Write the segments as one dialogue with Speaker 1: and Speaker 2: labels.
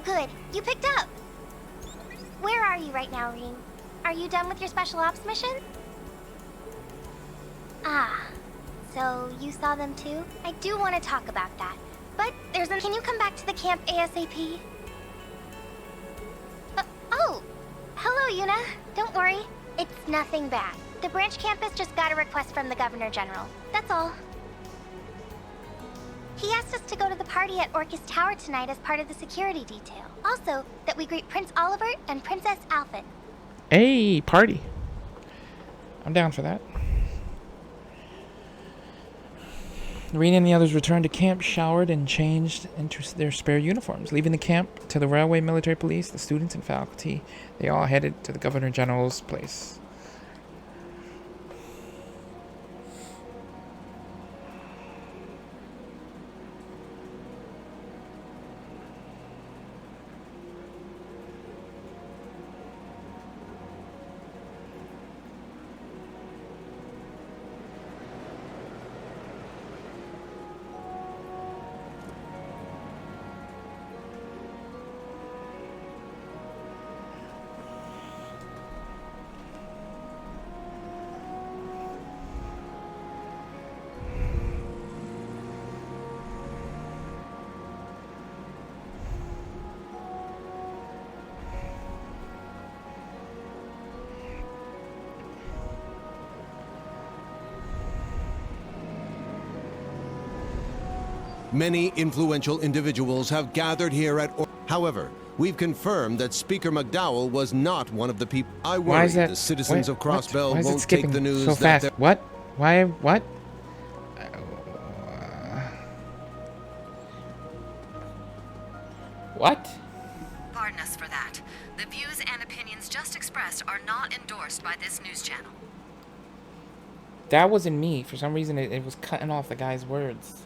Speaker 1: Oh, good. You picked up. Where are you right now, Reem? Are you done with your special ops mission? Ah, so you saw them too? I do want to talk about that, but Can you come back to the camp ASAP? Oh! Hello, Yuna. Don't worry. It's nothing bad. The branch campus just got a request from the Governor General. That's all. He asked us to go to the party at Orcus Tower tonight as part of the security detail. Also, that we greet Prince Oliver and Princess Alphen.
Speaker 2: Hey, party. I'm down for that. Rena and the others returned to camp, showered, and changed into their spare uniforms. Leaving the camp to the railway military police, the students and faculty, they all headed to the Governor General's place.
Speaker 3: Many influential individuals have gathered here at However, we've confirmed that Speaker McDowell was not one of the people. I worry the citizens of Crossbell won't take the news
Speaker 2: so fast. What? Why? What? What?
Speaker 4: Pardon us for that. The views and opinions just expressed are not endorsed by this news channel.
Speaker 2: That wasn't me. For some reason, it was cutting off the guy's words.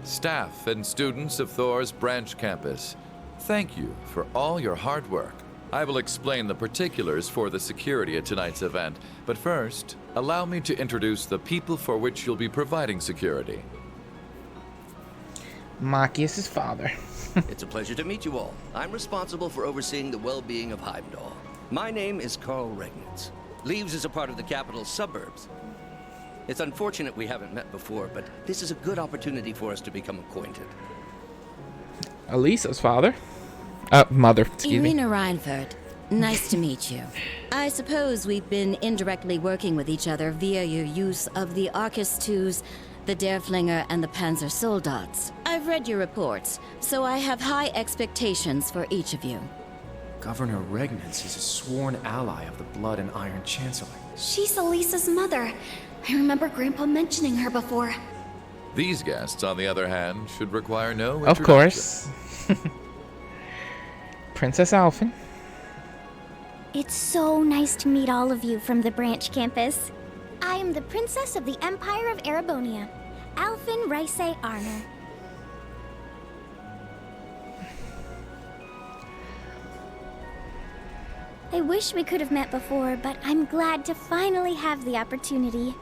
Speaker 5: Staff and students of Thor's branch campus, thank you for all your hard work. I will explain the particulars for the security at tonight's event, but first, allow me to introduce the people for which you'll be providing security.
Speaker 2: Machias' father.
Speaker 6: It's a pleasure to meet you all. I'm responsible for overseeing the well-being of Heimdall. My name is Carl Regnitz. Leaves is a part of the capital's suburbs. It's unfortunate we haven't met before, but this is a good opportunity for us to become acquainted.
Speaker 2: Elisa's father. Mother, excuse me.
Speaker 7: Irina Reinfeld. Nice to meet you. I suppose we've been indirectly working with each other via your use of the Arcus IIs, the Derflinger, and the Panzer Soldats. I've read your reports, so I have high expectations for each of you.
Speaker 8: Governor Regnitz is a sworn ally of the Blood and Iron Chancellor.
Speaker 9: She's Elisa's mother. I remember Grandpa mentioning her before.
Speaker 5: These guests, on the other hand, should require no
Speaker 2: Of course. Princess Alphen.
Speaker 1: It's so nice to meet all of you from the branch campus. I am the Princess of the Empire of Erebonia, Alphen Rice Arner. I wish we could have met before, but I'm glad to finally have the opportunity.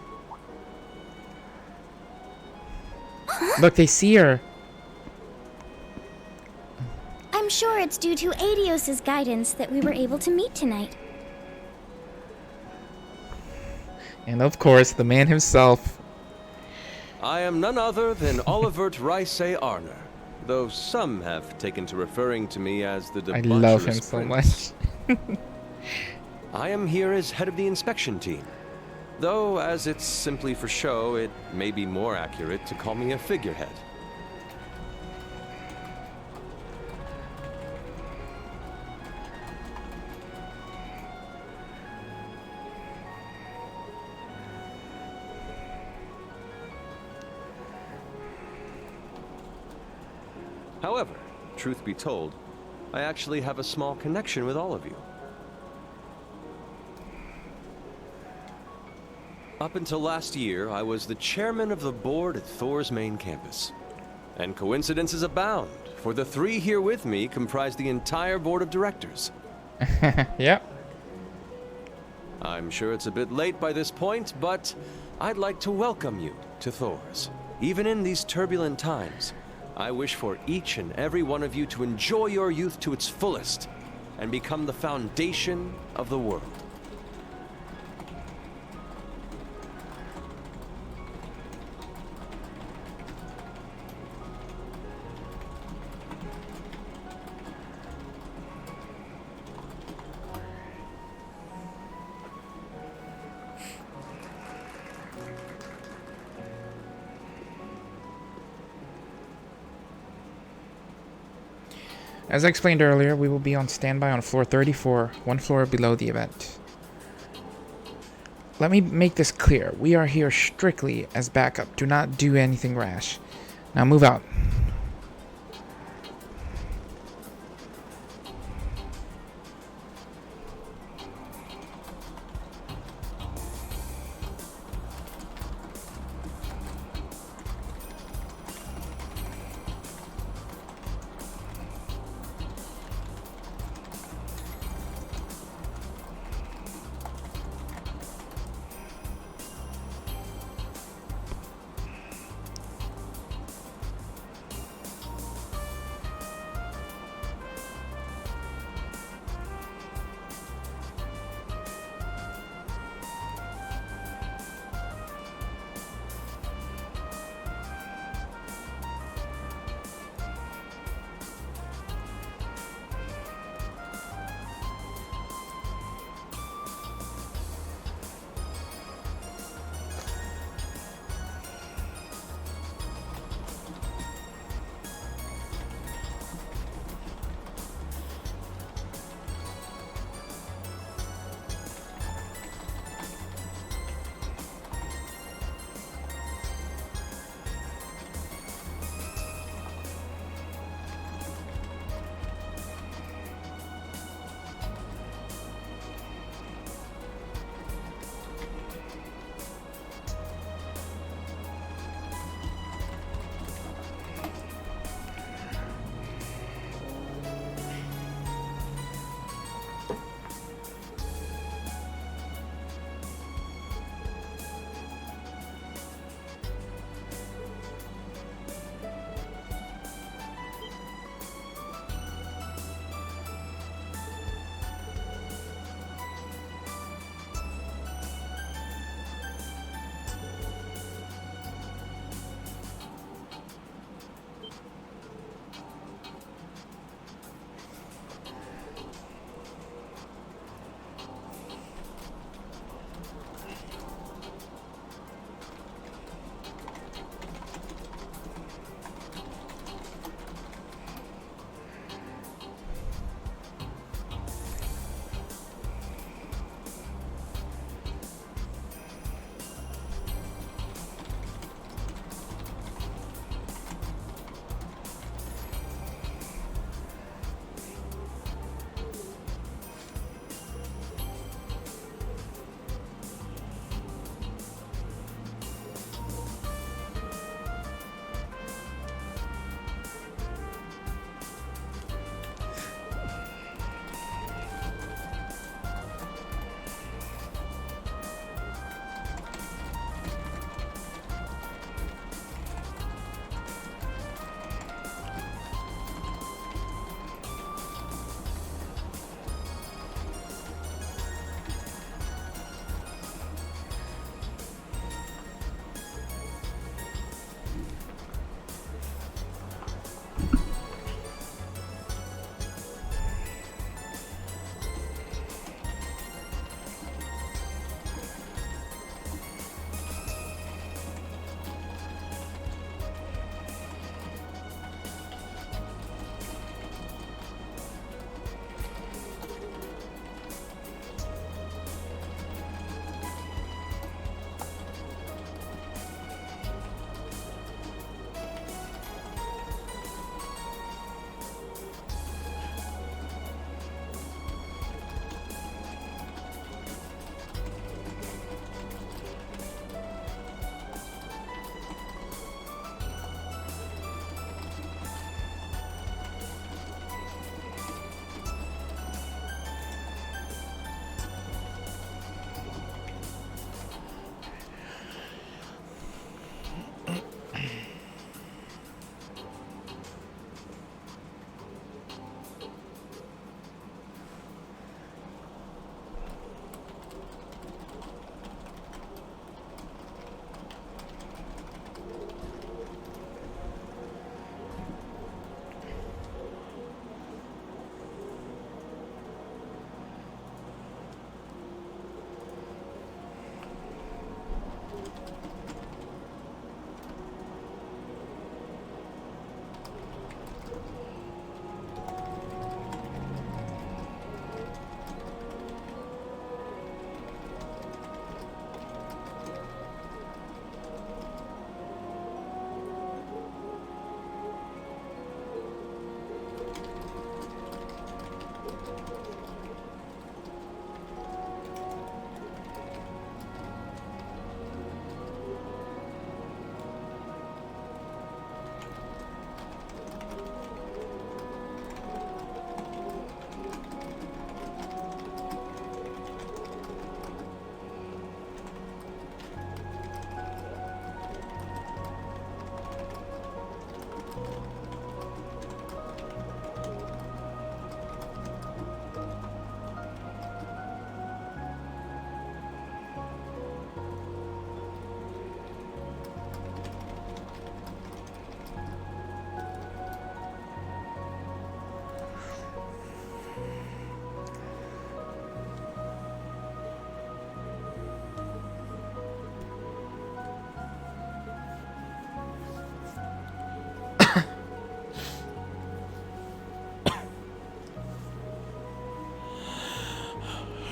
Speaker 2: Look, they see her.
Speaker 1: I'm sure it's due to Adios's guidance that we were able to meet tonight.
Speaker 2: And of course, the man himself.
Speaker 10: I am none other than Olivert Rice Arner, though some have taken to referring to me as the
Speaker 2: I
Speaker 10: debaucherous
Speaker 2: love him so
Speaker 10: prince.
Speaker 2: much.
Speaker 10: I am here as head of the inspection team. Though, as it's simply for show, it may be more accurate to call me a figurehead. However, truth be told, I actually have a small connection with all of you. Up until last year, I was the chairman of the board at Thor's main campus. And coincidences abound, for the 3 here with me comprise the entire board of directors.
Speaker 2: Yep.
Speaker 10: I'm sure it's a bit late by this point, but I'd like to welcome you to Thor's. Even in these turbulent times, I wish for each and every one of you to enjoy your youth to its fullest and become the foundation of the world.
Speaker 2: As I explained earlier, we will be on standby on floor 34, one floor below the event. Let me make this clear. We are here strictly as backup. Do not do anything rash. Now move out.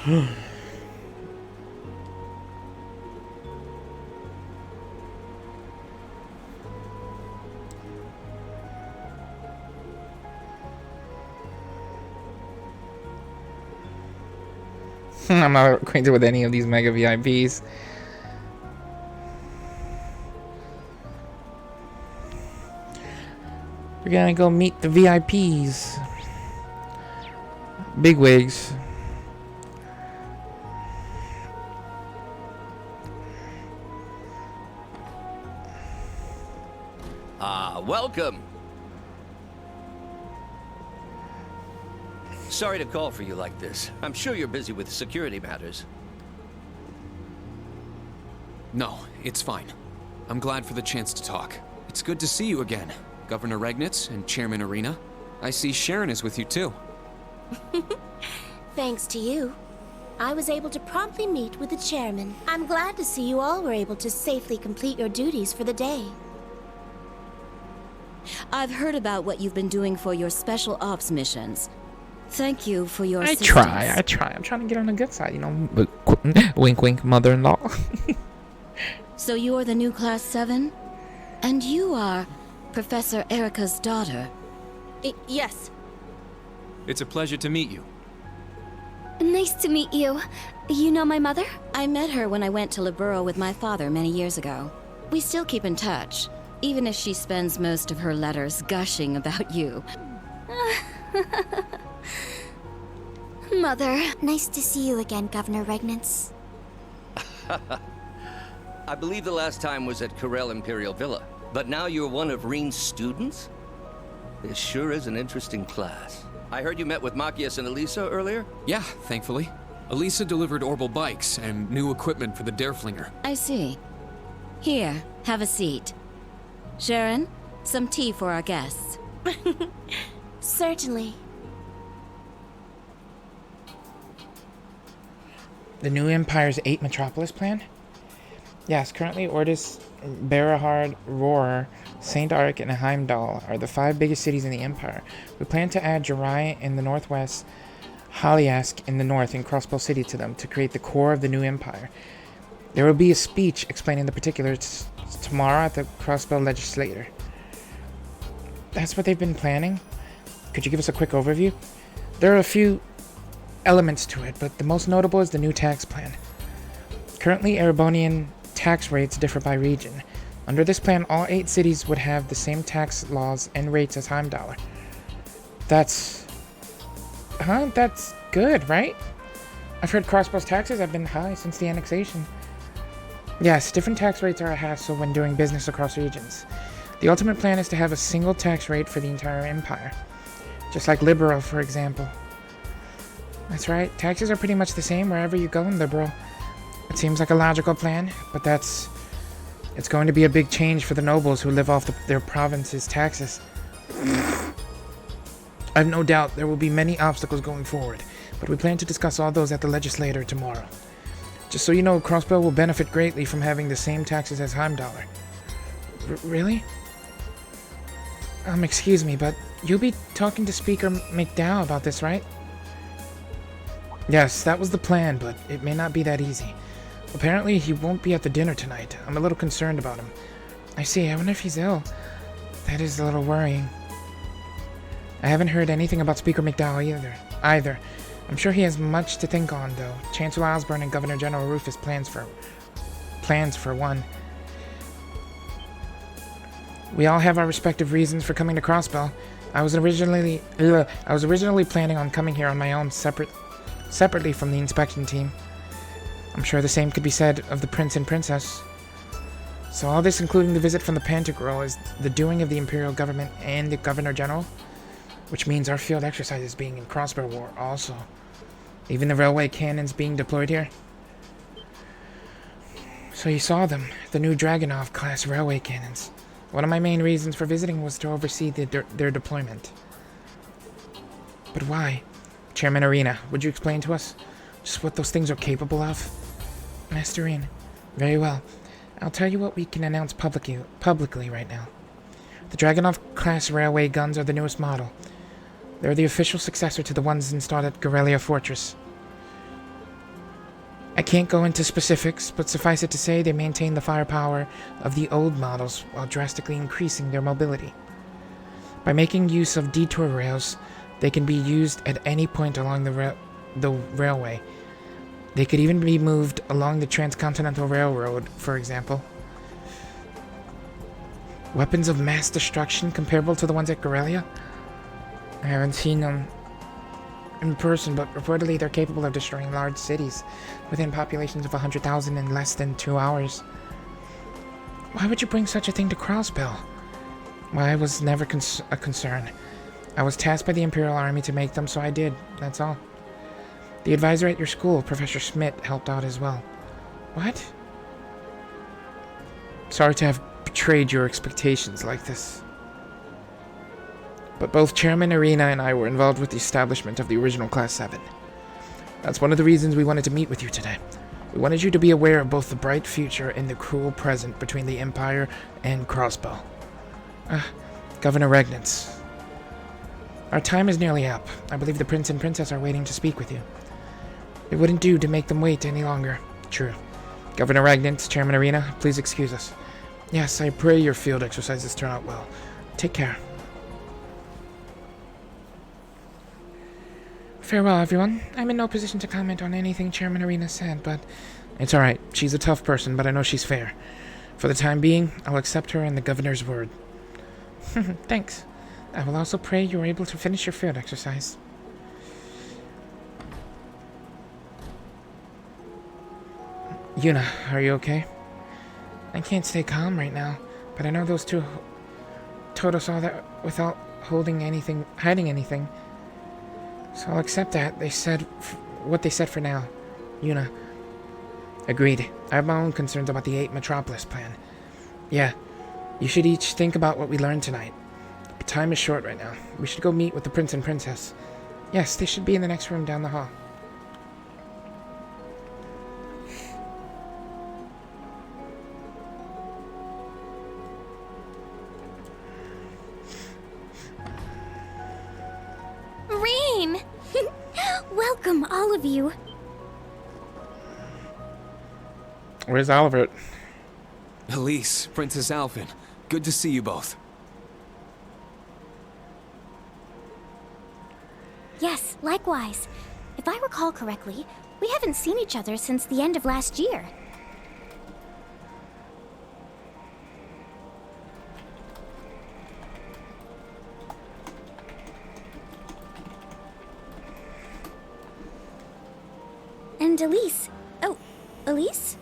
Speaker 2: I'm not acquainted with any of these mega VIPs. We're gonna go meet the VIPs. Bigwigs.
Speaker 6: Welcome. Sorry to call for you like this. I'm sure you're busy with security matters.
Speaker 8: No, it's fine. I'm glad for the chance to talk. It's good to see you again, Governor Regnitz and Chairman Arena. I see Sharon is with you too.
Speaker 11: Thanks to you, I was able to promptly meet with the chairman. I'm glad to see you all were able to safely complete your duties for the day.
Speaker 7: I've heard about what you've been doing for your special ops missions. Thank you for your
Speaker 2: I
Speaker 7: assistance.
Speaker 2: try. I'm trying to get on the good side, you know. But wink, wink, mother-in-law.
Speaker 7: So you are the new Class 7? And you are Professor Erica's daughter?
Speaker 11: Yes.
Speaker 8: It's a pleasure to meet you.
Speaker 9: Nice to meet you. You know my mother?
Speaker 7: I met her when I went to Libero with my father many years ago. We still keep in touch, even if she spends most of her letters gushing about you.
Speaker 9: Mother.
Speaker 1: Nice to see you again, Governor Regnitz.
Speaker 6: I believe the last time was at Corel Imperial Villa, but now you're one of Reen's students? This sure is an interesting class. I heard you met with Machias and Elisa earlier?
Speaker 8: Yeah, thankfully. Elisa delivered Orbital bikes and new equipment for the Dareflinger.
Speaker 7: I see. Here, have a seat. Sharon, some tea for our guests.
Speaker 11: Certainly.
Speaker 2: The new Empire's 8 Metropolis plan? Yes, currently Ordis, Berahard, Roar, St. Ark, and Heimdall are the 5 biggest cities in the Empire. We plan to add Jirai in the northwest, Haliask in the north, and Crossbow City to them to create the core of the new Empire. There will be a speech explaining the particulars tomorrow at the Crossbow Legislature. That's what they've been planning? Could you give us a quick overview? There are a few elements to it, but the most notable is the new tax plan. Currently, Erebonian tax rates differ by region. Under this plan, all 8 cities would have the same tax laws and rates as Heimdall. That's good, right? I've heard Crossbow's taxes have been high since the annexation. Yes, different tax rates are a hassle when doing business across regions. The ultimate plan is to have a single tax rate for the entire empire. Just like Libero, for example. That's right, taxes are pretty much the same wherever you go in Libero. It seems like a logical plan, but it's going to be a big change for the nobles who live off their province's taxes. I've no doubt there will be many obstacles going forward, but we plan to discuss all those at the Legislature tomorrow. Just so you know, Crossbow will benefit greatly from having the same taxes as Heimdall. Really? Excuse me, but you'll be talking to Speaker McDowell about this, right? Yes, that was the plan, but it may not be that easy. Apparently, he won't be at the dinner tonight. I'm a little concerned about him. I see. I wonder if he's ill. That is a little worrying. I haven't heard anything about Speaker McDowell either. I'm sure he has much to think on, though. Chancellor Osborne and Governor General Rufus plans for one. We all have our respective reasons for coming to Crossbow. I was originally planning on coming here on my own, separately from the inspection team. I'm sure the same could be said of the Prince and Princess. So all this, including the visit from the Pantagruel, is the doing of the Imperial Government and the Governor General, which means our field exercises being in Crossbow War also. Even the railway cannons being deployed here. So you saw them, the new Dragunov-class railway cannons. One of my main reasons for visiting was to oversee their deployment. But why? Chairman Arena, would you explain to us just what those things are capable of? Master Arena, very well. I'll tell you what we can announce publicly right now. The Dragunov-class railway guns are the newest model. They're the official successor to the ones installed at Gorelia Fortress. I can't go into specifics, but suffice it to say they maintain the firepower of the old models while drastically increasing their mobility. By making use of detour rails, they can be used at any point along the railway. They could even be moved along the Transcontinental Railroad, for example. Weapons of mass destruction comparable to the ones at Corellia? I haven't seen them in person, but reportedly they're capable of destroying large cities within populations of 100,000 in less than 2 hours. Why would you bring such a thing to Crossbell? Why was never a concern. I was tasked by the Imperial Army to make them, so I did. That's all. The advisor at your school, Professor Schmidt, helped out as well. What? Sorry to have betrayed your expectations like this. But both Chairman Arena and I were involved with the establishment of the original Class 7. That's one of the reasons we wanted to meet with you today. We wanted you to be aware of both the bright future and the cruel present between the Empire and Crossbow. Governor Regnitz. Our time is nearly up. I believe the Prince and Princess are waiting to speak with you. It wouldn't do to make them wait any longer. True. Governor Regnitz, Chairman Arena, please excuse us. Yes, I pray your field exercises turn out well. Take care. Farewell, everyone. I'm in no position to comment on anything Chairman Arena said, but it's alright. She's a tough person, but I know she's fair. For the time being, I'll accept her and the Governor's word. Thanks. I will also pray you're able to finish your field exercise. Yuna, are you okay? I can't stay calm right now, but I know those two told us all that without hiding anything. So I'll accept that. They said what they said for now. Yuna. Agreed. I have my own concerns about the 8 Metropolis plan. Yeah, you should each think about what we learned tonight. But time is short right now. We should go meet with the Prince and Princess. Yes, they should be in the next room down the hall.
Speaker 1: Rain! Welcome, all of you.
Speaker 2: Where's Oliver?
Speaker 8: Elise, Princess Alphen. Good to see you both.
Speaker 1: Yes, likewise. If I recall correctly, we haven't seen each other since the end of last year. And Elise. Oh, Elise?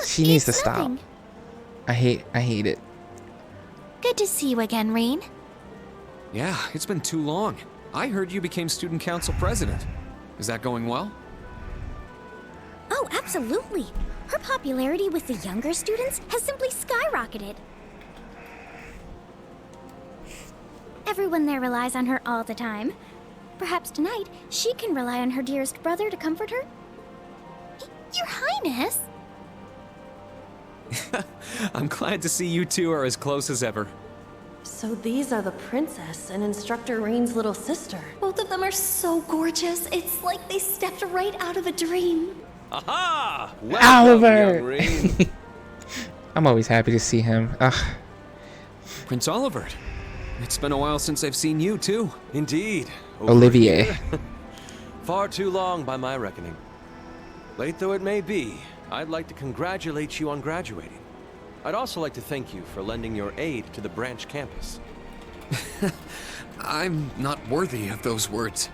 Speaker 2: She needs to
Speaker 1: it's
Speaker 2: stop.
Speaker 1: nothing.
Speaker 2: I hate it.
Speaker 9: Good to see you again, Rain.
Speaker 8: Yeah, it's been too long. I heard you became student council president. Is that going well?
Speaker 1: Oh, absolutely. Her popularity with the younger students has simply skyrocketed. Everyone there relies on her all the time. Perhaps tonight, she can rely on her dearest brother to comfort her? Your Highness!
Speaker 8: I'm glad to see you two are as close as ever.
Speaker 12: So these are the princess and Instructor Rain's little sister.
Speaker 9: Both of them are so gorgeous. It's like they stepped right out of a dream.
Speaker 10: Aha!
Speaker 2: Oliver!
Speaker 10: Young Rain.
Speaker 2: I'm always happy to see him. Ugh.
Speaker 8: Prince Oliver. It's been a while since I've seen you, too.
Speaker 10: Indeed.
Speaker 2: Olivier.
Speaker 10: Far too long by my reckoning. Late though it may be, I'd like to congratulate you on graduating. I'd also like to thank you for lending your aid to the branch campus.
Speaker 8: I'm not worthy of those words.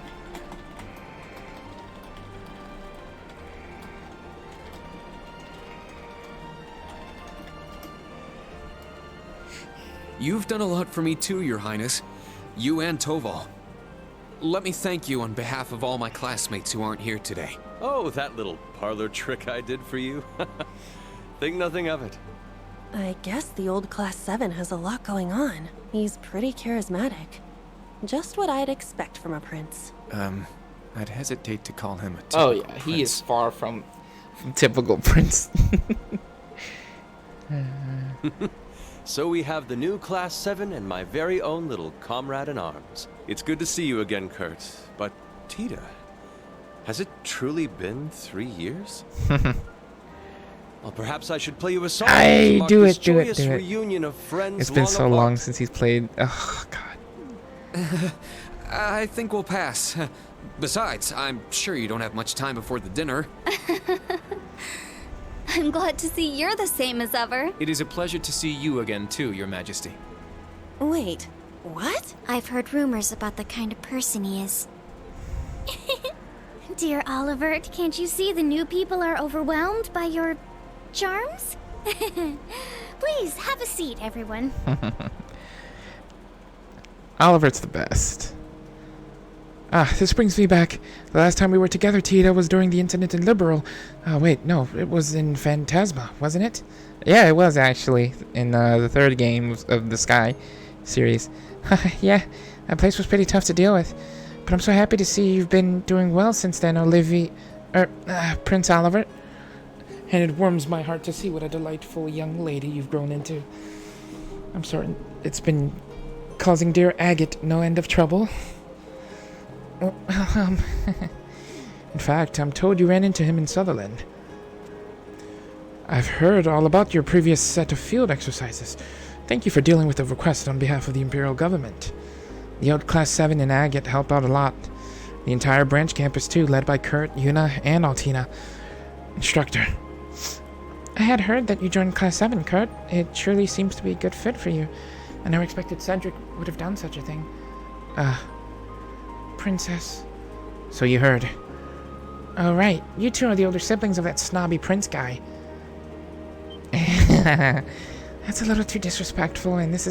Speaker 8: You've done a lot for me too, Your Highness. You and Toval. Let me thank you on behalf of all my classmates who aren't here today.
Speaker 10: Oh, that little parlor trick I did for you. Think nothing of it.
Speaker 12: I guess the old Class 7 has a lot going on. He's pretty charismatic. Just what I'd expect from a prince.
Speaker 8: I'd hesitate to call him a
Speaker 2: Oh
Speaker 8: typical
Speaker 2: yeah,
Speaker 8: prince.
Speaker 2: he is far from typical prince.
Speaker 10: So we have the new Class 7 and my very own little comrade in arms. It's good to see you again, Kurt. But Tita, Has it truly been 3 years? Well, perhaps I should play you a song.
Speaker 2: Hey, do it.
Speaker 10: Reunion of friends.
Speaker 2: It's been so long since he's played. Oh, God.
Speaker 8: I think we'll pass. Besides, I'm sure you don't have much time before the dinner.
Speaker 9: I'm glad to see you're the same as ever.
Speaker 13: It is a pleasure to see you again, too, Your Majesty.
Speaker 12: Wait, what?
Speaker 1: I've heard rumors about the kind of person he is. Dear Oliver, can't you see the new people are overwhelmed by your charms? Please, have a seat, everyone.
Speaker 2: Oliver's the best. This brings me back. The last time we were together, Tita, was during the incident in Liberal. Wait, no, it was in Phantasma, wasn't it? Yeah, it was, actually, in the third game of the Sky series. Yeah, that place was pretty tough to deal with. But I'm so happy to see you've been doing well since then, Prince Oliver. And it warms my heart to see what a delightful young lady you've grown into. I'm sorry, it's been causing dear Agate no end of trouble. In fact, I'm told you ran into him in Sutherland. I've heard all about your previous set of field exercises. Thank you for dealing with the request on behalf of the Imperial government. The old Class 7 and Agate helped out a lot. The entire branch campus too, led by Kurt, Yuna, and Altina. Instructor. I had heard that you joined Class 7, Kurt. It surely seems to be a good fit for you. I never expected Cedric would have done such a thing. Princess. So you heard. Oh, right. You two are the older siblings of that snobby prince guy. That's a little too disrespectful, and this is